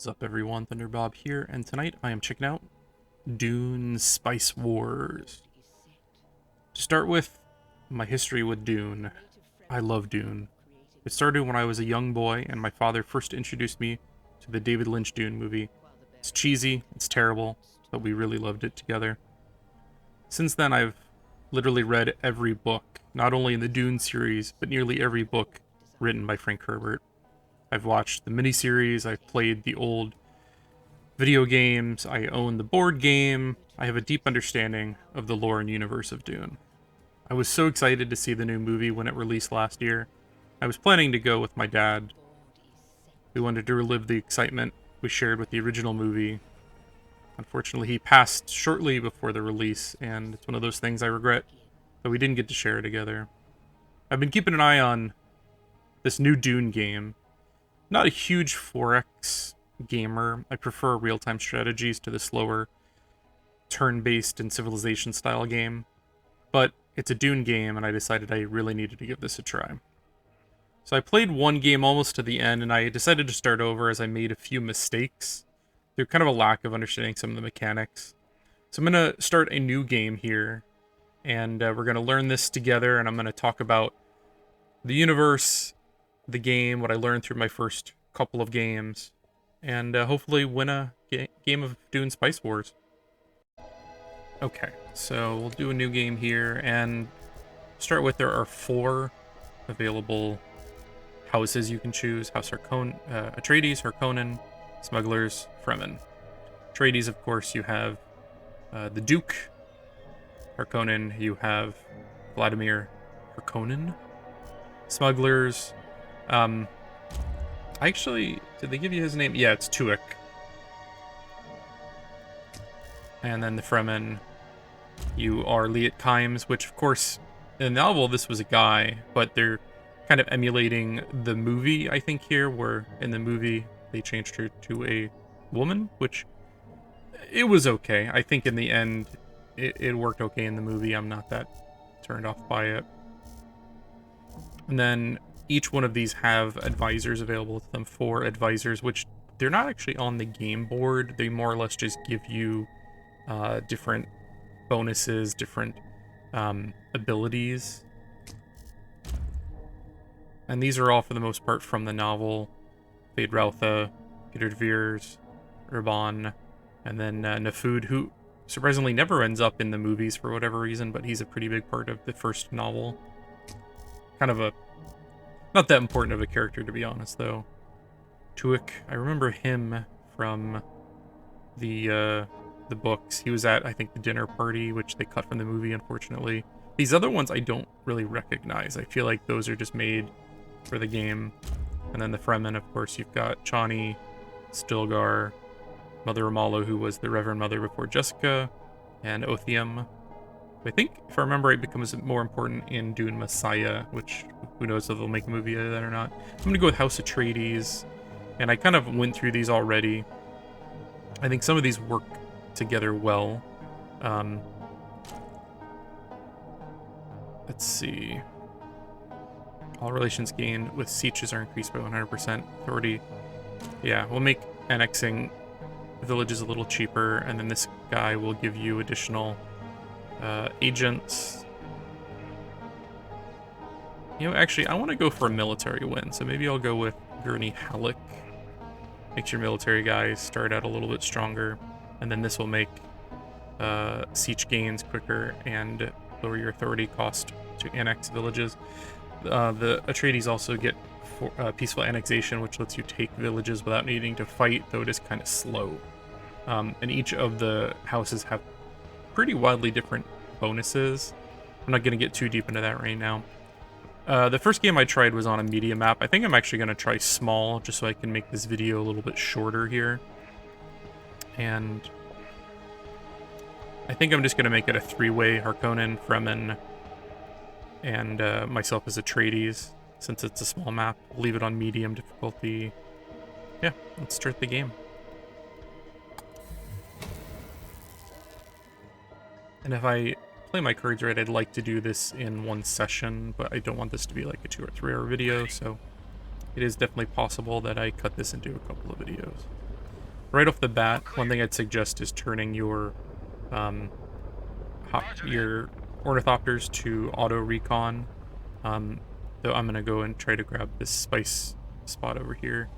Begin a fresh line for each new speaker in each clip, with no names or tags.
What's up everyone, Thunderbob here, and tonight I am checking out Dune Spice Wars. To start with, my history with Dune. I love Dune. It started when I was a young boy and my father first introduced me to the David Lynch Dune movie. It's cheesy, it's terrible, but we really loved it together. Since then I've literally read every book, not only in the Dune series, but nearly every book written by Frank Herbert. I've watched the miniseries, I've played the old video games, I own the board game, I have a deep understanding of the lore and universe of Dune. I was so excited to see the new movie when it released last year. I was planning to go with my dad. We wanted to relive the excitement we shared with the original movie. Unfortunately, he passed shortly before the release, and it's one of those things I regret that we didn't get to share together. I've been keeping an eye on this new Dune game. Not a huge 4X gamer. I prefer real-time strategies to the slower turn-based and civilization-style game. But it's a Dune game, and I decided I really needed to give this a try. So I played one game almost to the end, and I decided to start over as I made a few mistakes through kind of a lack of understanding some of the mechanics. So I'm going to start a new game here, and we're going to learn this together, and I'm going to talk about the universe, the game, what I learned through my first couple of games, and hopefully win a game of Dune Spice Wars. Okay, so we'll do a new game here, and start with there are 4 available houses you can choose. House Atreides, Harkonnen, Smugglers, Fremen. Atreides, of course, you have the Duke. Harkonnen, you have Vladimir Harkonnen. Smugglers, actually, did they give you his name? Yeah, it's Tuek. And then the Fremen, you are Liet Kynes, which, of course, in the novel, this was a guy, but they're kind of emulating the movie, I think, here, where in the movie, they changed her to a woman, which, it was okay. I think in the end, it worked okay in the movie. I'm not that turned off by it. And then each one of these have advisors available to them, 4 advisors, which they're not actually on the game board. They more or less just give you different bonuses, different abilities. And these are all, for the most part, from the novel. Fade Rautha, Peter Veers, Urban, and then Nafud, who surprisingly never ends up in the movies for whatever reason, but he's a pretty big part of the first novel. Kind of a not that important of a character, to be honest, though. Tuek, I remember him from the books. He was at, I think, the dinner party, which they cut from the movie, unfortunately. These other ones I don't really recognize. I feel like those are just made for the game. And then the Fremen, of course, you've got Chani, Stilgar, Mother Amalo, who was the Reverend Mother before Jessica, and Othium. I think, if I remember, it becomes more important in Dune Messiah, which who knows if they'll make a movie out of that or not. I'm going to go with House Atreides, and I kind of went through these already. I think some of these work together well. Let's see. All relations gained with sieges are increased by 100%. Authority. Yeah, we'll make annexing villages a little cheaper, and then this guy will give you additional agents. You know, actually, I want to go for a military win, so maybe I'll go with Gurney Halleck. Makes your military guys start out a little bit stronger, and then this will make siege gains quicker and lower your authority cost to annex villages. The Atreides also get peaceful annexation, which lets you take villages without needing to fight, though it is kind of slow. And each of the houses have pretty wildly different bonuses. I'm not going to get too deep into that right now. The first game I tried was on a media map. I think I'm actually going to try small, just so I can make this video a little bit shorter here. And I think I'm just going to make it a 3-way Harkonnen, Fremen, and myself as Atreides, since it's a small map. I'll leave it on medium difficulty. Yeah, let's start the game. And if I play my cards right, I'd like to do this in one session, but I don't want this to be like a 2 or 3 hour video, so it is definitely possible that I cut this into a couple of videos. Right off the bat, one thing I'd suggest is turning your your ornithopters to auto recon. Though I'm gonna go and try to grab this spice spot over here.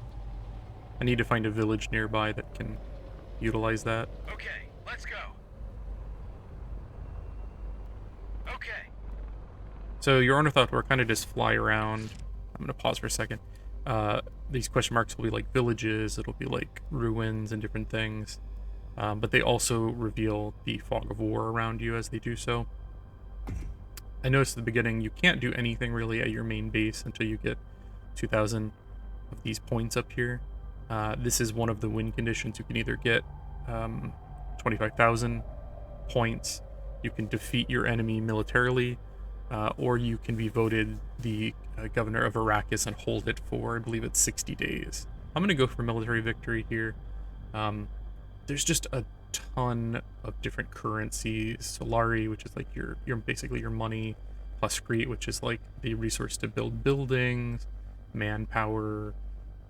I need to find a village nearby that can utilize that.
Okay, let's go. Okay.
So your ornithopter kind of just fly around. I'm gonna pause for a second. These question marks will be like villages, it'll be like ruins and different things. But they also reveal the fog of war around you as they do so. I noticed at the beginning you can't do anything really at your main base until you get 2,000 of these points up here. This is one of the win conditions. You can either get 25,000 points, you can defeat your enemy militarily, or you can be voted the governor of Arrakis and hold it for, I believe it's 60 days. I'm going to go for military victory here. There's just a ton of different currencies. Solari, which is like your basically your money, plus Crete, which is like the resource to build buildings, manpower,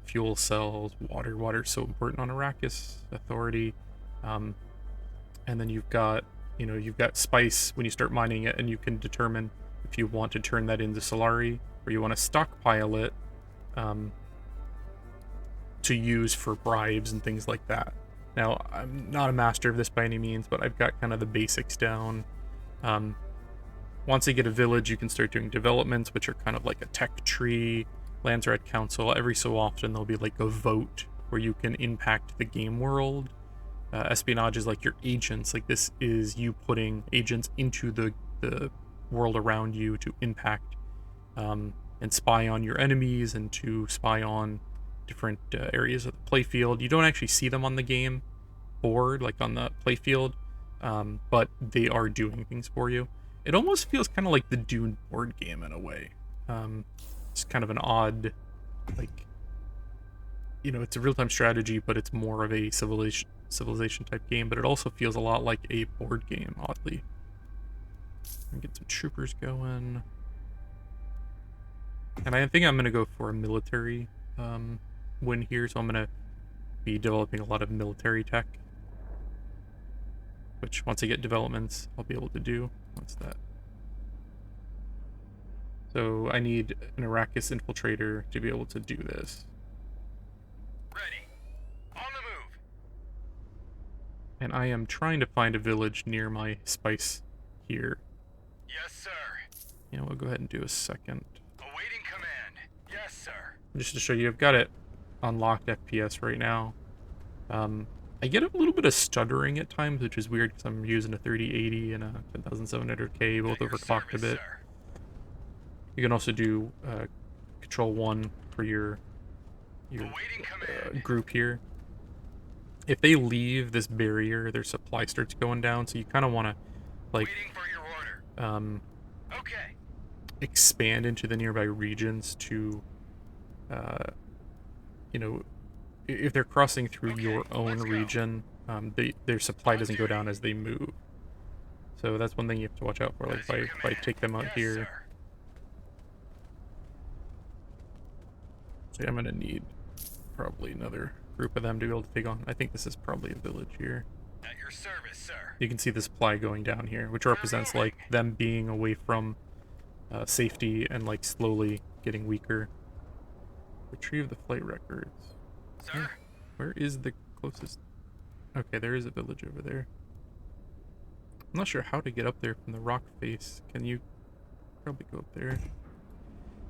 fuel cells, water. Water's so important on Arrakis. Authority. And then you've got spice when you start mining it, and you can determine if you want to turn that into Solari or you want to stockpile it to use for bribes and things like that. Now, I'm not a master of this by any means, but I've got kind of the basics down. Once you get a village, you can start doing developments, which are kind of like a tech tree, Landsrat Council. Every so often, there'll be like a vote where you can impact the game world. Espionage is like your agents. Like, this is you putting agents into the world around you to impact and spy on your enemies and to spy on different areas of the playfield. You don't actually see them on the game board, like on the playfield, but they are doing things for you. It almost feels kind of like the Dune board game in a way. It's kind of an odd, like, it's a real-time strategy, but it's more of a civilization type game, but it also feels a lot like a board game, oddly. Get some troopers going. And I think I'm going to go for a military win here, so I'm going to be developing a lot of military tech, which once I get developments, I'll be able to do. What's that? So I need an Arrakis infiltrator to be able to do this.
Ready. On the move.
And I am trying to find a village near my spice here.
Yes, sir.
Yeah, we'll go ahead and do a second.
Awaiting command. Yes, sir.
Just to show you, I've got it unlocked FPS right now. I get a little bit of stuttering at times, which is weird because I'm using a 3080 and a 10700K, both overclocked a bit.
Sir.
You can also do Control 1 for your group here. If they leave this barrier, their supply starts going down, so you kind of want to, like,
Waiting for your order. Okay.
expand into the nearby regions to, if they're crossing through your own region, their supply doesn't go down as they move. So that's one thing you have to watch out for. Like, if I take them out here,
Sir.
so I'm gonna need probably another group of them to be able to take on. I think this is probably a village here.
At your service, sir.
You can see the supply going down here, which represents like them being away from safety and like slowly getting weaker. Retrieve the flight records.
Sir.
Where is the closest? Okay, there is a village over there. I'm not sure how to get up there from the rock face. Can you probably go up there?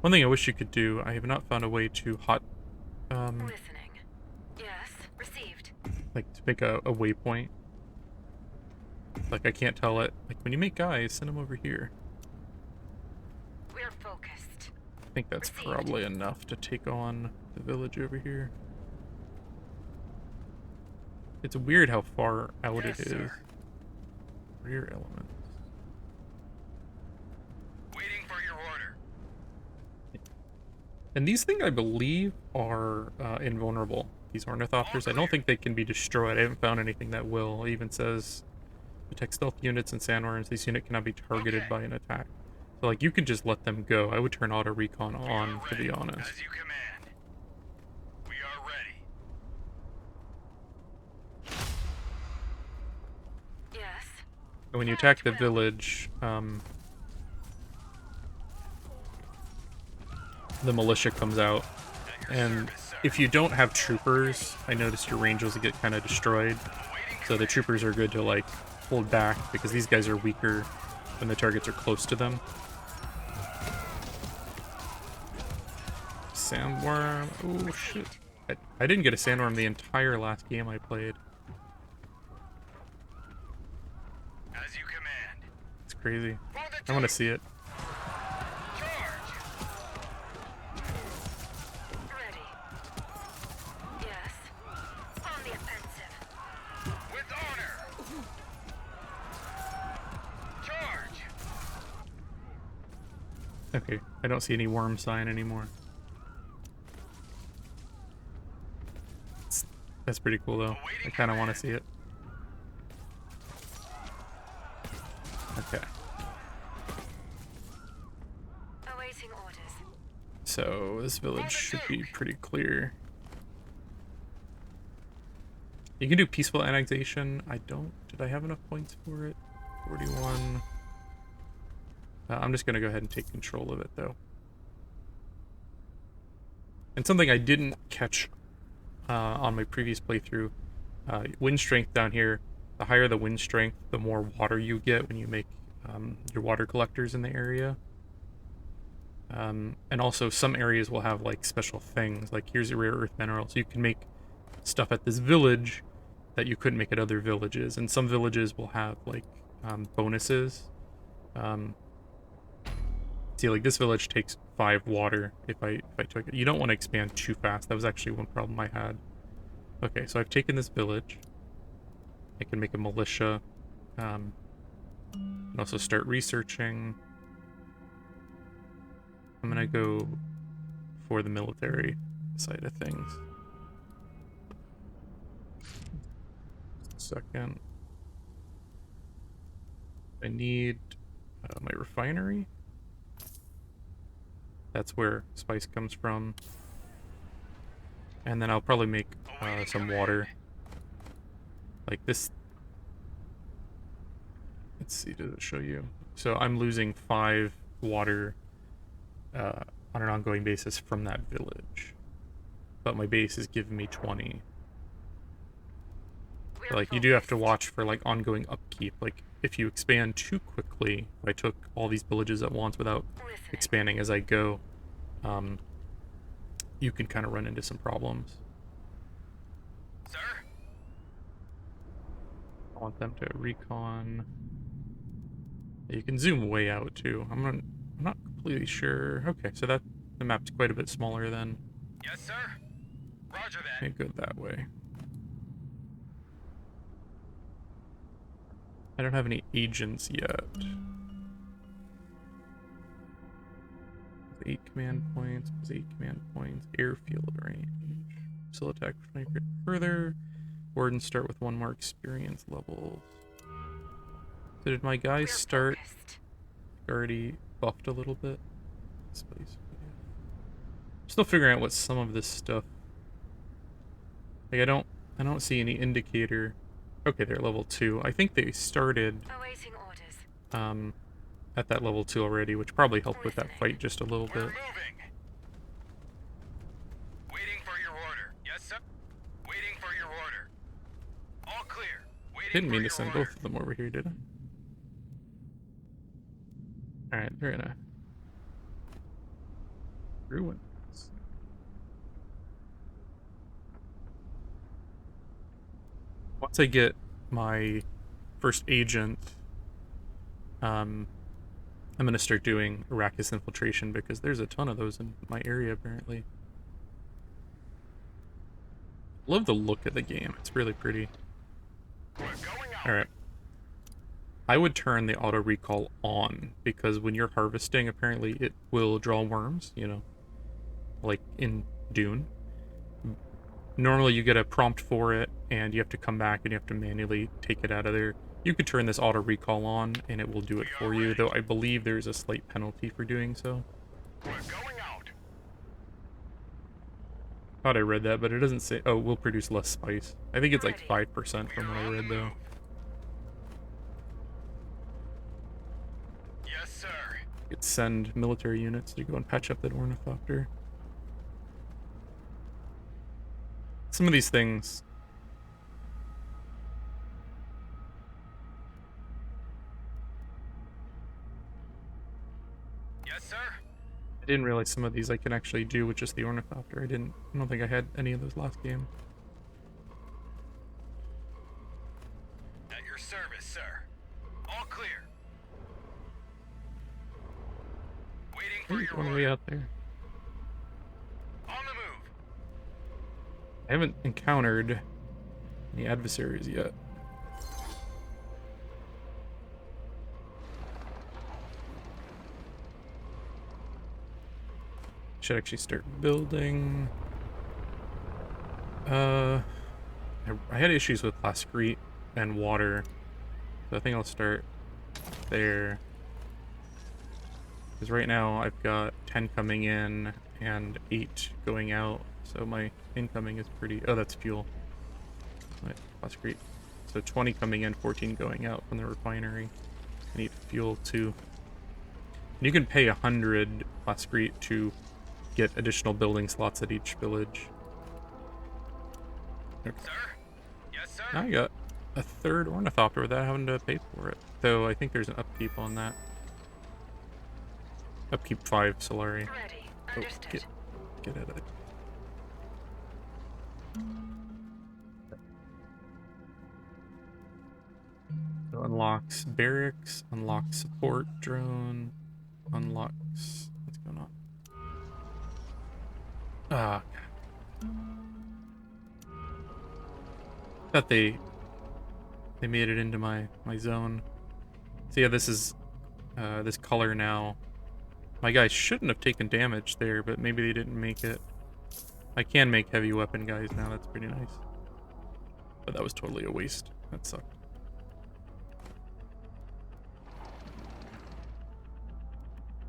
One thing I wish you could do, I have not found a way to
Listening. Yes, received.
like to make a waypoint. Like, I can't tell it. Like, when you make guys, send them over here.
We're focused.
I think that's probably enough to take on the village over here. It's weird how far out
Yes,
it is.
sir.
Rear elements.
Waiting for your order.
And these things, I believe, are invulnerable. These ornithopters. I don't think they can be destroyed. I haven't found anything that will. It even says detect stealth units and sandworms. This unit cannot be targeted by an attack. So, like, you could just let them go. I would turn auto recon on, to be honest.
As you command. We are ready.
when you attack the village, the militia comes out, and if you don't have troopers, I noticed your rangers get kind of destroyed. So the troopers are good to like hold back because these guys are weaker when the targets are close to them. Sandworm. Oh shit. I didn't get a sandworm the entire last game I played.
As you command.
It's crazy. I want to see it.
Ready. Yes. On the offensive.
With honor. Charge.
Okay, I don't see any worm sign anymore. That's pretty cool though. I kind of want to see it. Okay.
Awaiting orders.
So this village should be pretty clear. You can do peaceful annexation. I don't. Did I have enough points for it? 41. I'm just going to go ahead and take control of it though. And something I didn't catch on my previous playthrough, wind strength down here, the higher the wind strength, the more water you get when you make your water collectors in the area. And also some areas will have like special things, like here's a rare earth mineral, so you can make stuff at this village that you couldn't make at other villages, and some villages will have like bonuses. See, like this village takes 5 water if I took it. You don't want to expand too fast. That was actually one problem I had. Okay, so I've taken this village. I can make a militia. And also start researching. I'm gonna go for the military side of things. Second. I need my refinery. That's where spice comes from. And then I'll probably make some water. Like this. Let's see, does it show you? So I'm losing 5 water on an ongoing basis from that village. But my base is giving me 20. So, like, you do have to watch for like ongoing upkeep. Like, if you expand too quickly, if I took all these villages at once without expanding as I go, you can kind of run into some problems.
Sir?
I want them to recon. You can zoom way out too. I'm not completely sure. Okay, so the map's quite a bit smaller then.
Yes, sir. Roger that.
It go that way. I don't have any agents yet. 8 command points, 8 command points, airfield range. Still attack further. Wardens start with 1 more experience levels. So did my guys start already buffed a little bit? Space. Still figuring out what some of this stuff. Like I don't see any indicator. Okay, they're level 2. I think they started
Awaiting orders.
At that level 2 already, which probably helped with that fight just a little
We're
bit.
moving. Waiting for your order. Yes, sir. Waiting for your order. All clear. Waiting
Didn't
for
mean to
your
send
order.
both of them over here, did I? Alright, they're gonna ruin this. Once I get my first agent, I'm gonna start doing Arrakis infiltration because there's a ton of those in my area apparently. Love the look of the game. It's really pretty.
We're going out.
Alright. I would turn the auto recall on because when you're harvesting, apparently it will draw worms, you know, like in Dune. Normally you get a prompt for it and you have to come back and you have to manually take it out of there. You could turn this auto recall on and it will do it for you, though I believe there's a slight penalty for doing so.
We're going out.
Thought I read that, but it doesn't say. Oh, will produce less spice. I think it's like 5% from what I read, though. could send military units to go and patch up that ornithopter. Some of these things...
Yes, sir.
I didn't realize some of these I can actually do with just the ornithopter. I don't think I had any of those last game.
At your service, sir. All clear. Waiting for
He's
your
going
order.
way out there.
On the move.
I haven't encountered any adversaries yet. Should actually start building. I had issues with plascrete and water, so I think I'll start there. Because right now I've got 10 coming in and 8 going out, so my incoming is pretty... Oh, that's fuel. Right, plascrete. So 20 coming in, 14 going out from the refinery. I need fuel too. And you can pay 100 plascrete to get additional building slots at each village. Okay.
Sir? Yes, sir.
Now I got a third ornithopter without having to pay for it. Though I think there's an upkeep on that. Upkeep 5, Solari.
Ready.
Oh,
Understood.
get at it. So unlocks barracks, unlocks support drone, unlocks... What's going on? Ah. Thought they made it into my zone. So yeah, this is this color now. My guys shouldn't have taken damage there, but maybe they didn't make it. I can make heavy weapon guys now. That's pretty nice. But that was totally a waste. That sucked.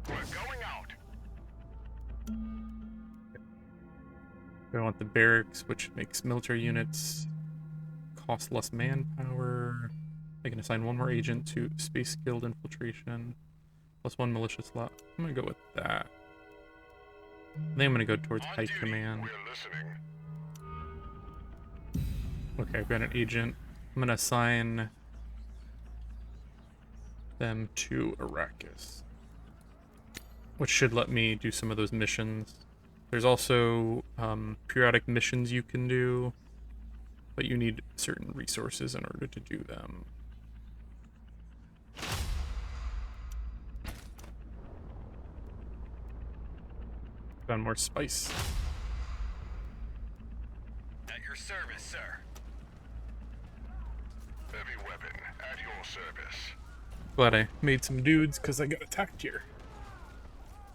We're going out.
I want the barracks, which makes military units cost less manpower. I can assign one more agent to space guild infiltration, plus 1 militia slot. I'm gonna go with that. I think I'm gonna go towards high command.
We're listening.
Okay, I've got an agent. I'm gonna assign them to Arrakis, which should let me do some of those missions. There's also periodic missions you can do, but you need certain resources in order to do them. Found more spice.
At your service, sir. Heavy weapon at your service.
Glad I made some dudes because I got attacked here.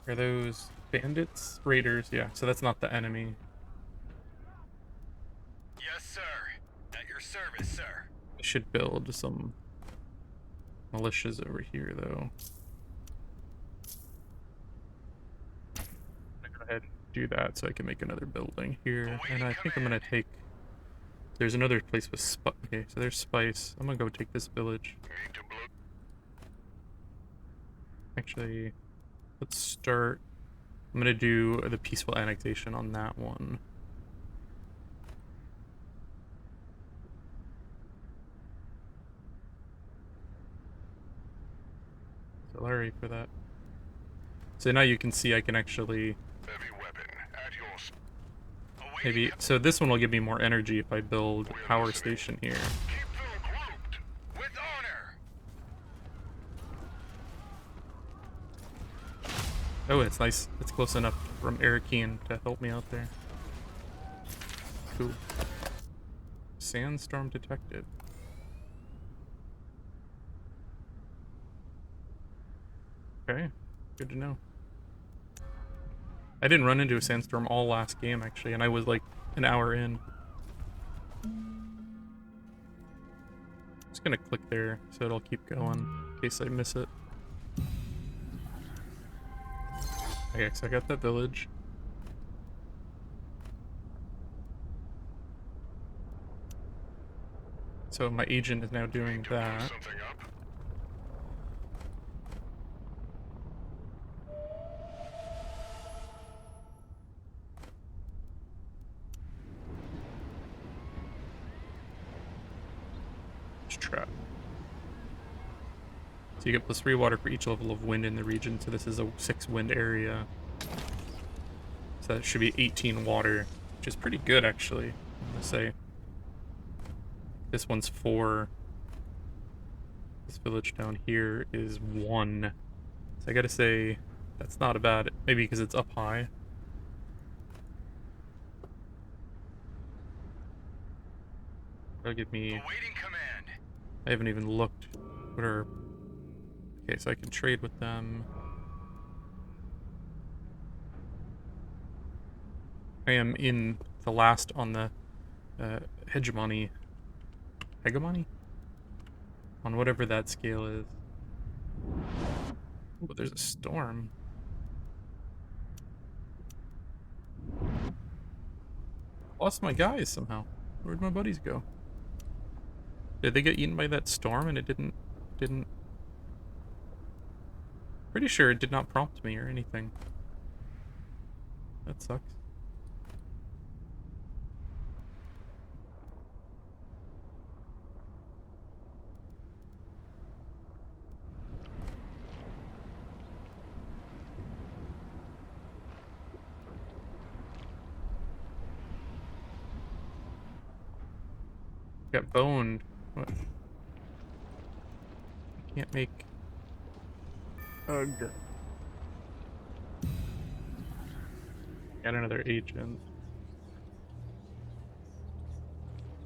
Are those bandits? Raiders, yeah, so that's not the enemy.
Yes, sir. At your service, sir.
I should build some militias over here, though. I'm gonna go ahead and do that so I can make another building here. And I think I'm gonna take... There's another place with spice. Okay, so there's spice. I'm gonna go take this village.
Need to blow.
Actually, let's start... I'm gonna do the peaceful annexation on that one. Larry for that. So now you can see I can actually
Heavy weapon at your
maybe... So this one will give me more energy if I build a power station here.
Keep them grouped with honor.
Oh, it's nice. It's close enough from Arrakis to help me out there. Cool. Sandstorm detected. Okay, good to know. I didn't run into a sandstorm all last game, actually, and I was like an hour in. Just gonna click there so it'll keep going in case I miss it. Okay, so I got that village. So my agent is now doing that.
Something up.
trap. So you get +3 water for each level of wind in the region. So this is a 6 wind area. So that should be 18 water, which is pretty good actually, I'm gonna say. This one's 4. This village down here is 1. So I gotta say, that's not a bad, maybe because it's up high. That'll give me,
Awaiting command.
I haven't even looked. What are, okay, so I can trade with them. I am in the last on the hegemony. Hegemony? On whatever that scale is. Oh, there's a storm. Lost my guys somehow. Where'd my buddies go? Did they get eaten by that storm and it didn't... Pretty sure it did not prompt me or anything. That sucks. Got boned. What? I can't make... Ugh. Got another agent.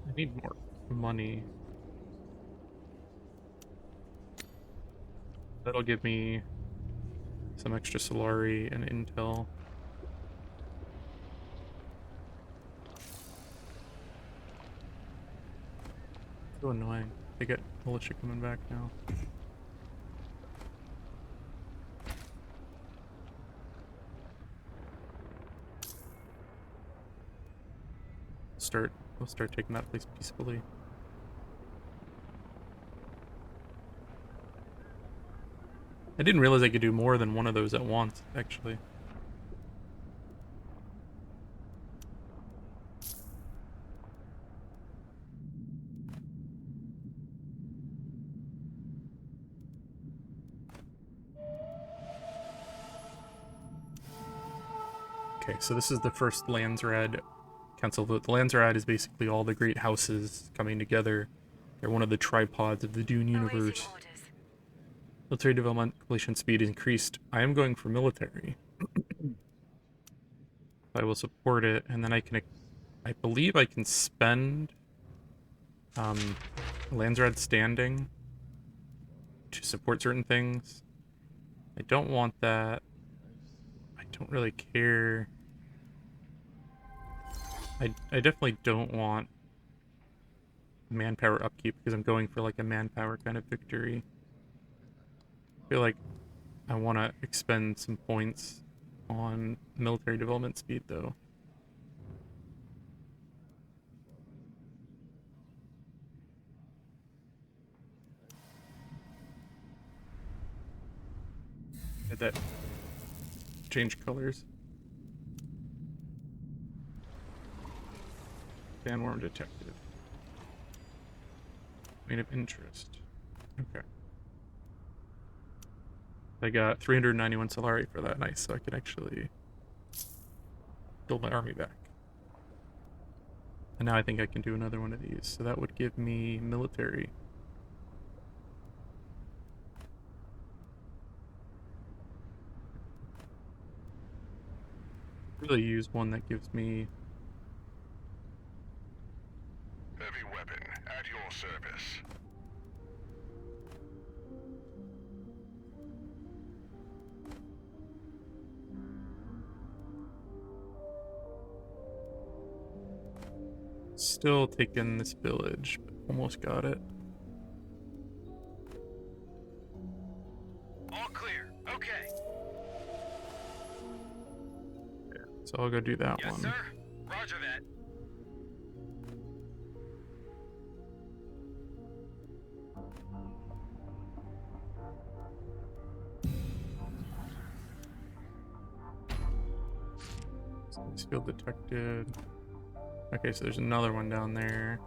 I need more money. That'll give me some extra Solari and intel. So annoying. They get militia coming back now. We'll start taking that place peacefully. I didn't realize I could do more than one of those at once, actually. Okay, so this is the first Landsraad Council vote. The Landsraad is basically all the great houses coming together. They're one of the tripods of the Dune universe.
Awaiting orders.
Military development completion speed is increased. I am going for military. I will support it, and then I can... I believe I can spend Landsraad standing to support certain things. I don't want that. I don't really care. I definitely don't want manpower upkeep because I'm going for like a manpower kind of victory. I feel like I want to expend some points on military development speed though. Did that change colors? Sandworm detected. Point of interest. Okay. I got 391 Solari for that. Nice, so I can actually build my army back. And now I think I can do another one of these. So that would give me military. Really use one that gives me...
Heavy weapon at your service.
Still taking this village, but almost got it.
All clear. Okay.
Yeah, so I'll go do that
Yes,
one.
sir. Roger that.
Spice field detected. Okay, so there's another one down there.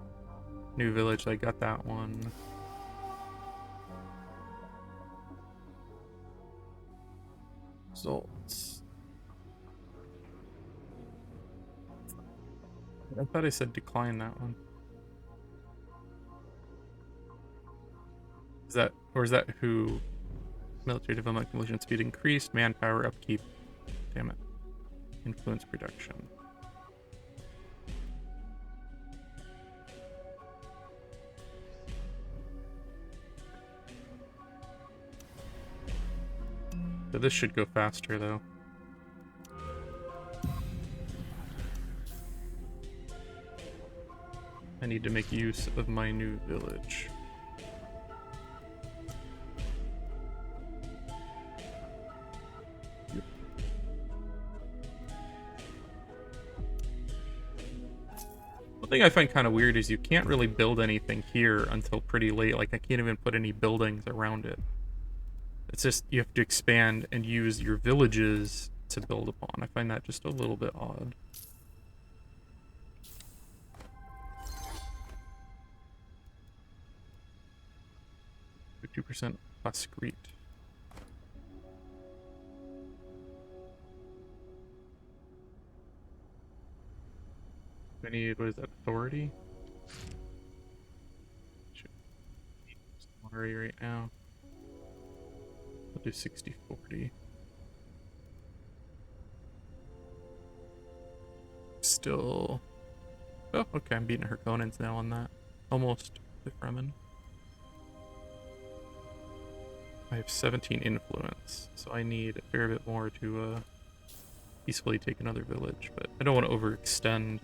New village, I got that one. Results. I thought I said decline that one. Is that, or is that who? Military development, collision speed increased, manpower upkeep. Damn it. Influence production. So this should go faster though. I need to make use of my new village. One thing I find kind of weird is you can't really build anything here until pretty late. Like, I can't even put any buildings around it. It's just, you have to expand and use your villages to build upon. I find that just a little bit odd. For 2% Bascrete. I need, what is that, authority? Should need authority right now. I'll do 60-40. Still... Oh, okay, I'm beating Harkonnens now on that. Almost the Fremen. I have 17 influence, so I need a fair bit more to peacefully take another village, but I don't want to overextend.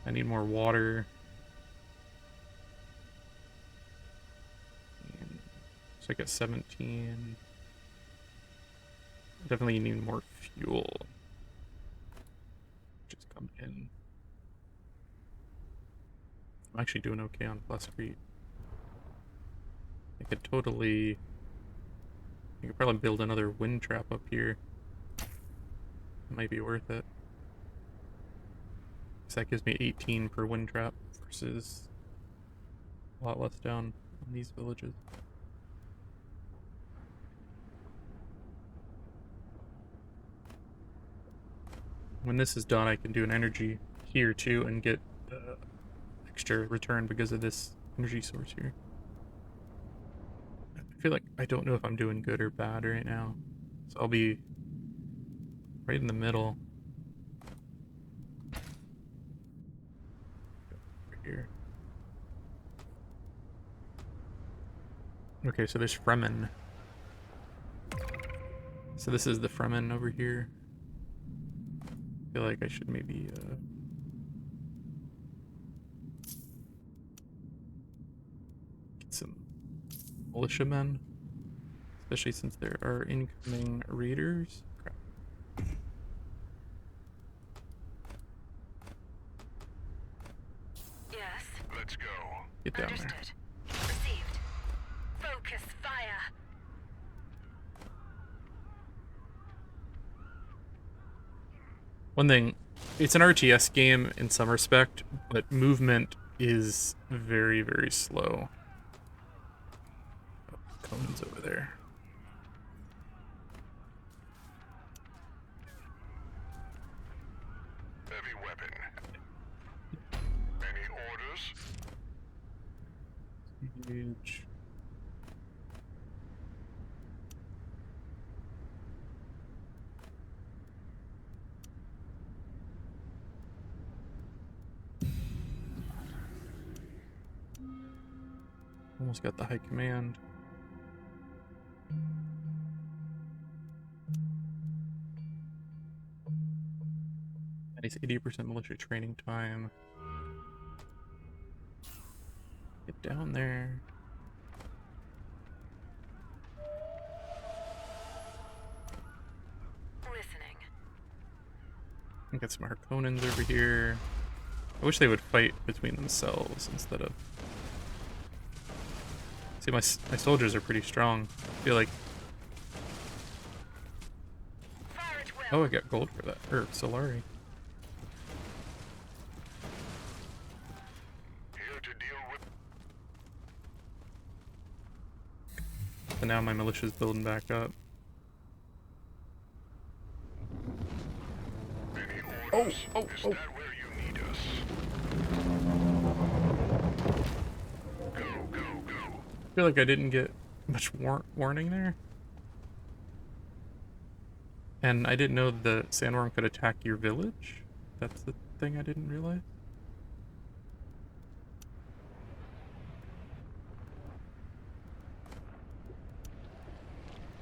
I need more water. And so I got 17. Definitely need more fuel. Just come in. I'm actually doing okay on Bascrete. I could totally... I could probably build another wind trap up here. It might be worth it. So that gives me 18 per wind trap versus a lot less down on these villages. When this is done, I can do an energy here too and get extra return because of this energy source here. I feel like I don't know if I'm doing good or bad right now. So I'll be right in the middle. Over here. Okay, so there's Fremen. So this is the Fremen over here. I feel like I should maybe get some militiamen, especially since there are incoming raiders. Crap.
Yes.
Let's go.
Get down
Understood.
there.
Received. Focus fire.
One thing, it's an RTS game in some respect, but movement is very, very slow. Oh, Conan's over there.
Heavy weapon. Any orders?
Huge. Almost got the high command. And he's 80% militia training time. Get down there.
Listening.
I got some Harkonnens over here. I wish they would fight between themselves instead of... See, my soldiers are pretty strong. I feel like...
Fire at will.
Oh, I got gold for that. Or Solari.
Here
but now my militia's building back up. Oh!
Is that where you need us? Go, go, go.
I feel like I didn't get much warning there. And I didn't know the sandworm could attack your village. That's the thing I didn't realize.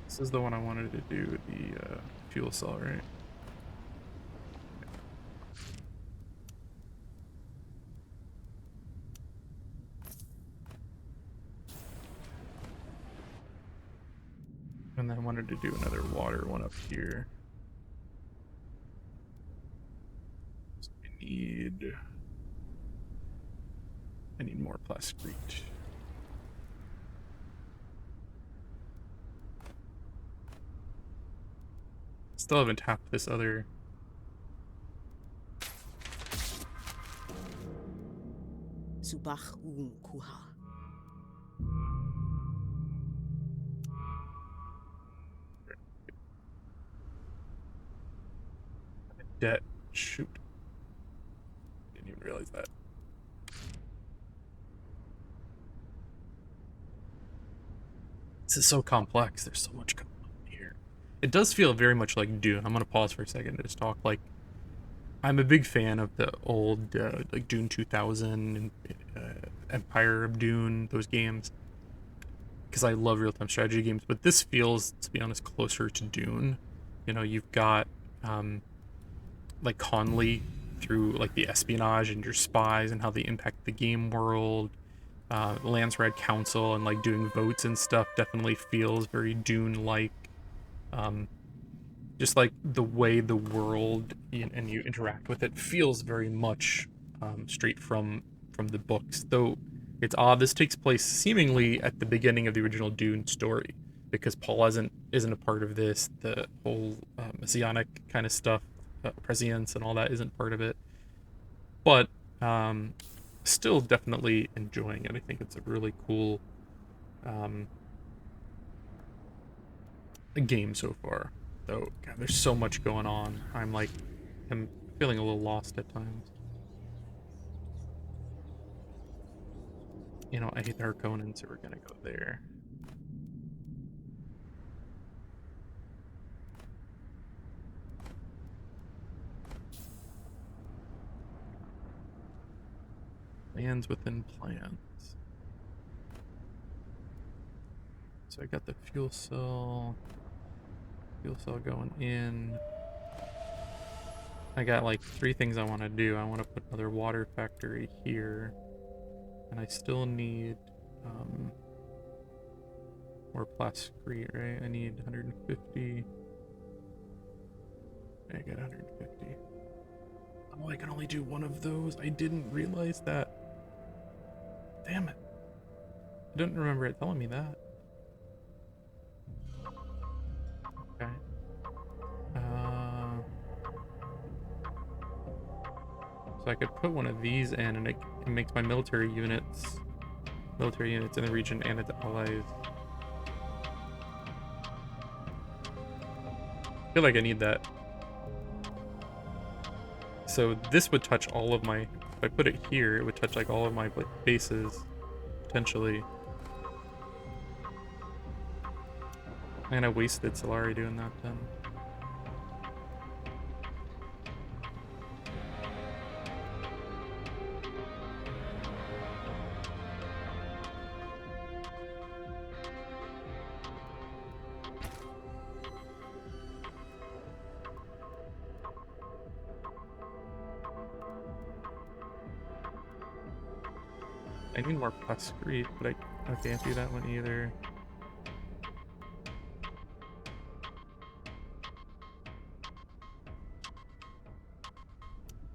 This is the one I wanted to do, the fuel cell, right? And then I wanted to do another water one up here. So I need more plasticrete. Still haven't tapped this other.
Subach kuha.
Debt. Shoot. Didn't even realize that. This is so complex. There's so much going on here. It does feel very much like Dune. I'm gonna pause for a second to just talk. Like, I'm a big fan of the old like Dune 2000 and Empire of Dune, those games, because I love real-time strategy games. But this feels, to be honest, closer to Dune. You know, you've got like Conley through like the espionage and your spies and how they impact the game world. Landsred Council and like doing votes and stuff definitely feels very Dune-like. Just like the way the world and you interact with it feels very much straight from the books. Though it's odd, this takes place seemingly at the beginning of the original Dune story, because Paul isn't a part of this. The whole messianic kind of stuff, prescience and all that isn't part of it. But still definitely enjoying it. I think it's a really cool game so far. Though, God, there's so much going on. I'm feeling a little lost at times. You know, I hate the Harkonnen, so we're gonna go there. Plans within plans. So I got the fuel cell going in. I got like 3 things I want to do. I want to put another water factory here, and I still need more plasticrete, right? I need 150. I got 150. Oh, I can only do one of those. I didn't realize that. Damn it. I didn't remember it telling me that. Okay. So I could put one of these in, and it makes my military units in the region and its allies. I feel like I need that. So this would touch all of my, if I put it here, it would touch like all of my bases, potentially. And I wasted Solari doing that then. I need more plasticrete, but I can't do that one either.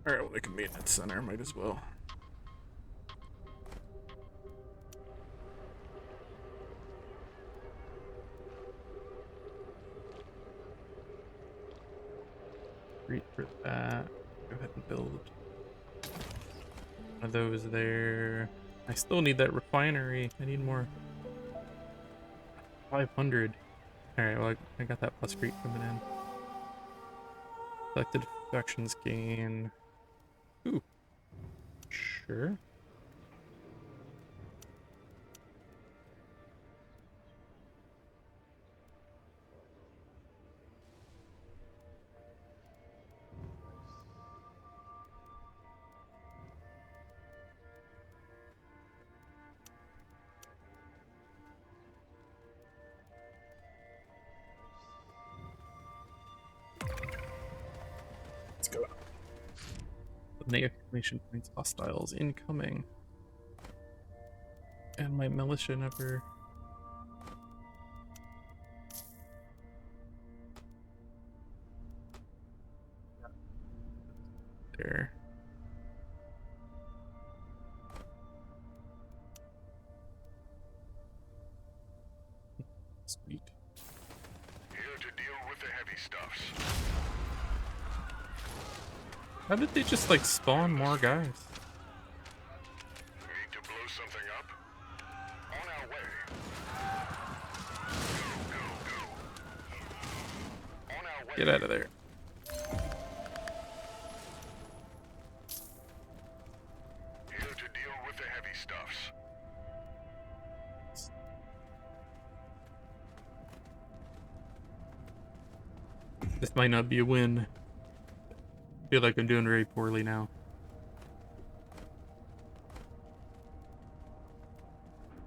Alright, well, they can be in that center, might as well. Great for that. Go ahead and build one of those there. I still need that refinery. I need more 500. Alright, well, I got that plus creep coming in. Selected factions gain. Ooh. Sure. Let's go. The exclamation points hostiles incoming. And my militia never. There. Sweet.
Here to deal with the heavy stuffs.
How did they just like spawn more guys?
Need to blow something up? On our way. Go, go, go. On our way.
Get out of there.
Here to deal with the heavy stuffs.
This might not be a win. I feel like I'm doing very poorly now.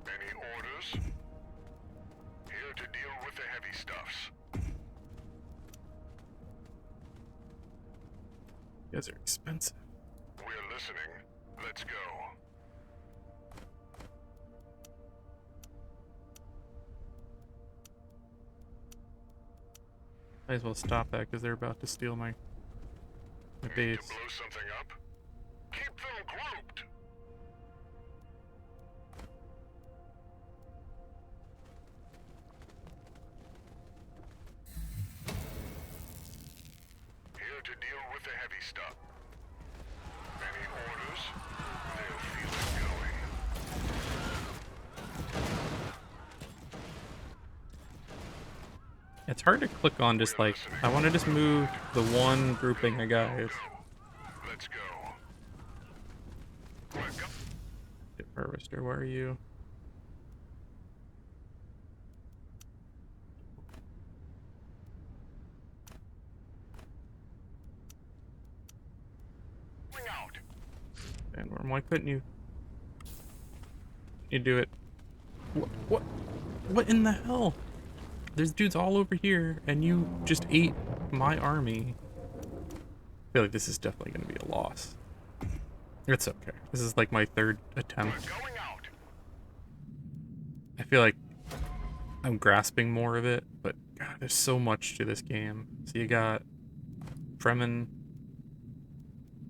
Any orders? Here to deal with the heavy stuffs.
You guys are expensive.
We're listening. Let's go.
Might as well stop that because they're about to steal my
Need
base.
to blow something up? Keep them grouped. Here to deal with the heavy stuff. Any orders? They'll feel it going.
It's hard to click on just like, I want to just move the one grouping of guys.
Let's go. Let's go.
Harvester, where are you?
Bring out.
Sandworm, why couldn't you? You do it. What? What in the hell? There's dudes all over here, and you just ate my army. I feel like this is definitely going to be a loss. It's okay. This is like my third attempt.
We're going out.
I feel like I'm grasping more of it, but God, there's so much to this game. So you got Fremen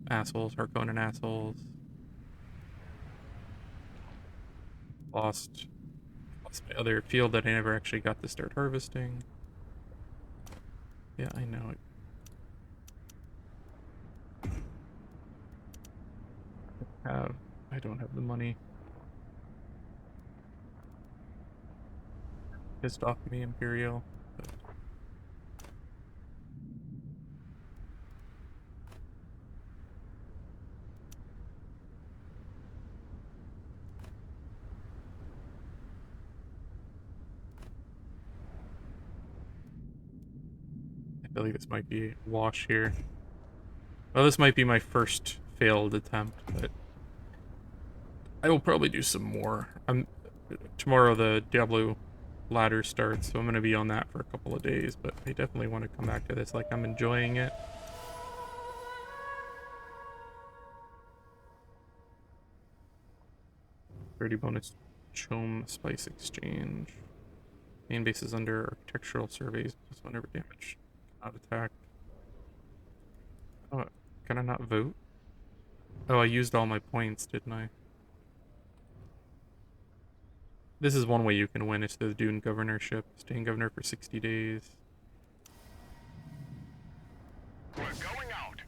assholes, Harkonnen assholes. Lost my other field that I never actually got to start harvesting. Yeah, I know it. I don't have the money. Pissed off me, Imperial. But I feel like this might be a wash here. Well, this might be my first failed attempt, but I will probably do some more. Tomorrow the Diablo ladder starts, so I'm gonna be on that for a couple of days, but I definitely want to come back to this. Like, I'm enjoying it. $30 bonus Chome Spice Exchange. Main base is under architectural surveys, plus whenever damage. Not attacked. Oh, can I not vote? Oh, I used all my points, didn't I? This is one way you can win. It's the Dune governorship. Staying governor for 60 days.
We're going out.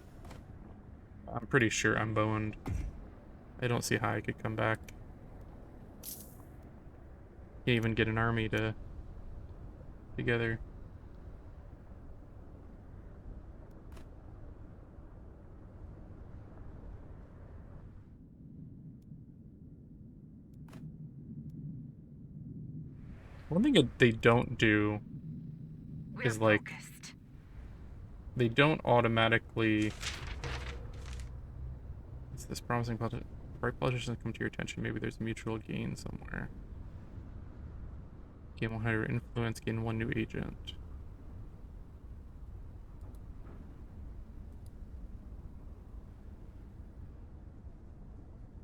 I'm pretty sure I'm boned. I don't see how I could come back. Can't even get an army to together. One thing that they don't do is, like, they don't automatically... It's this promising project. Bright politicians come to your attention. Maybe there's mutual gain somewhere. Gain 100 influence, gain 1 new agent.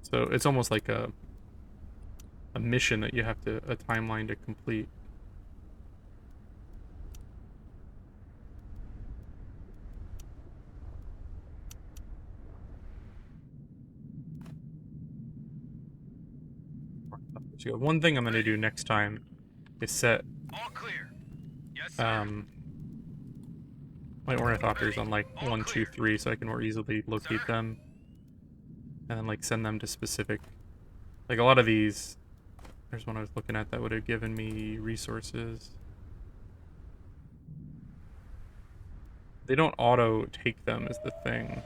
So it's almost like a mission that you have to, a timeline to complete. So one thing I'm gonna do next time is set
All clear. Yes, sir.
my ornithopters on like 1, 2, 3 so I can more easily locate them. And then like send them to specific, like a lot of these, there's one I was looking at that would have given me resources. They don't auto take them is the thing.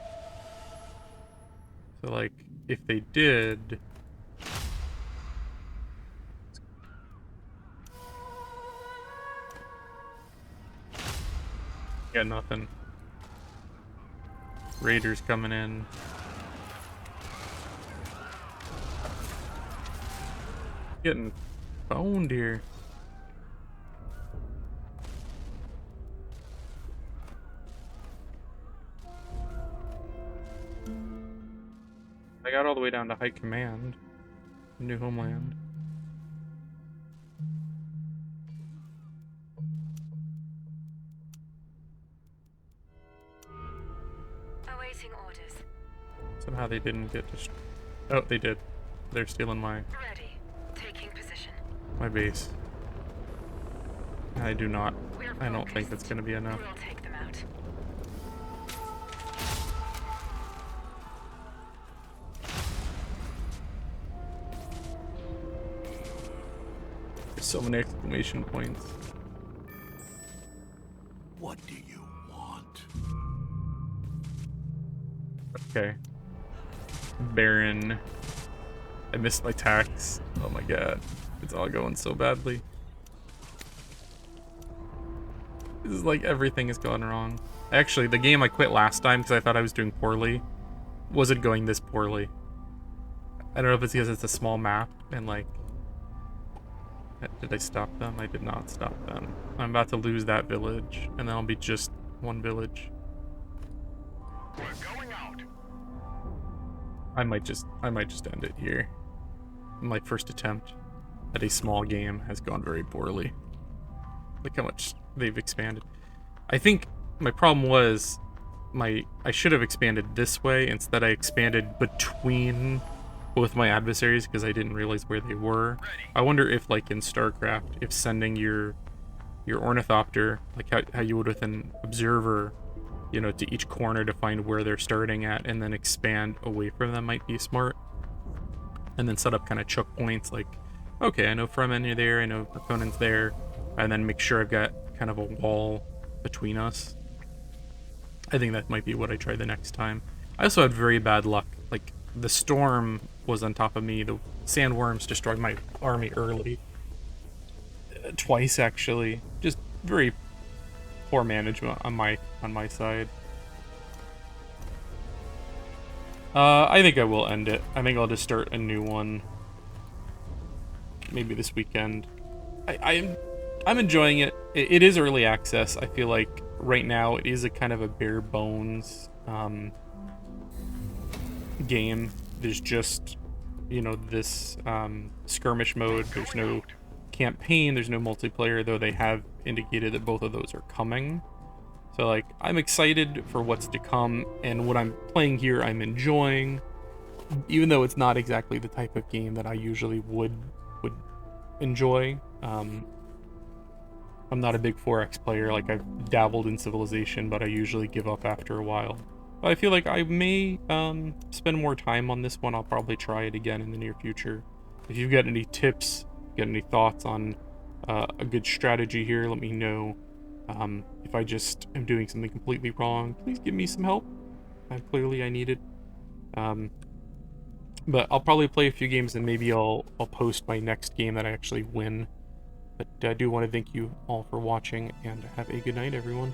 So like if they did, got nothing. Raiders coming in. Getting boned here. I got all the way down to High Command, New Homeland.
Awaiting orders.
Somehow they didn't get destroyed. Oh, they did. They're stealing my
Ready. Taking position.
base. I do not.
We're
I don't think
focused.
that's gonna be enough.
We'll take them out.
There's so many exclamation points.
What do you want?
Okay. Baron. I missed my tax. Oh my god. It's all going so badly. This is like everything has gone wrong. Actually, the game I quit last time because I thought I was doing poorly wasn't going this poorly. I don't know if it's because it's a small map and like... Did I stop them? I did not stop them. I'm about to lose that village and then I'll be just one village.
We're going out.
I might just end it here. My first attempt at a small game has gone very poorly. Look how much they've expanded. I think my problem was I should have expanded this way. Instead I expanded between both my adversaries because I didn't realize where they were. I wonder if like in StarCraft, if sending your ornithopter, like how you would with an observer, you know, to each corner to find where they're starting at and then expand away from them might be smart. And then set up kind of choke points like, okay, I know Fremen are there, I know Harkonnen's there, and then make sure I've got kind of a wall between us. I think that might be what I try the next time. I also had very bad luck. Like, the storm was on top of me. The sandworms destroyed my army early. Twice, actually. Just very poor management on my side. I think I will end it. I think I'll just start a new one. Maybe this weekend. I'm enjoying it. It is early access. I feel like right now it is a kind of a bare bones game. There's just, you know, this skirmish mode. There's no campaign. There's no multiplayer, though they have indicated that both of those are coming. So, like, I'm excited for what's to come, and what I'm playing here I'm enjoying, even though it's not exactly the type of game that I usually would enjoy. I'm not a big 4X player. Like, I've dabbled in Civilization, but I usually give up after a while. But I feel like I may spend more time on this one. I'll probably try it again in the near future. If you've got any tips, got any thoughts on a good strategy here, let me know. If I just am doing something completely wrong, please give me some help. Clearly I need it. But I'll probably play a few games and maybe I'll post my next game that I actually win. But I do want to thank you all for watching, and have a good night, everyone.